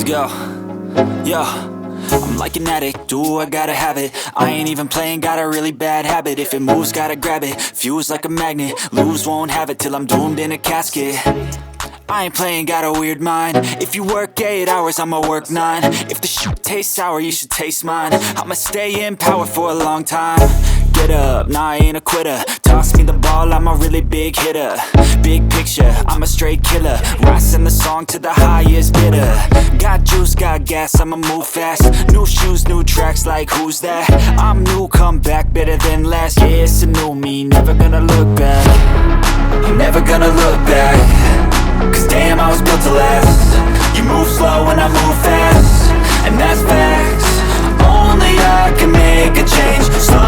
Let's go. Yo, I'm like an addict, do I gotta have it. I ain't even playing, got a really bad habit. If it moves, gotta grab it, fuse like a magnet. Lose, won't have it till I'm doomed in a casket. I ain't playing, got a weird mind. If you work 8 hours, I'ma work 9. If the shit tastes sour, you should taste mine. I'ma stay in power for a long time. Get up, nah, I ain't a quitter. Toss me the ball, I'm a really big hitter. Big picture, I'm a straight killer. Rising the song to the highest bidder. Got juice, got gas, I'ma move fast. New shoes, new tracks, like who's that? I'm new, come back, better than last. Yeah, it's a new me, never gonna look back. I'm never gonna look back. Cause damn, I was built to last. You move slow and I move fast, and that's facts. Only I can make a change. Slow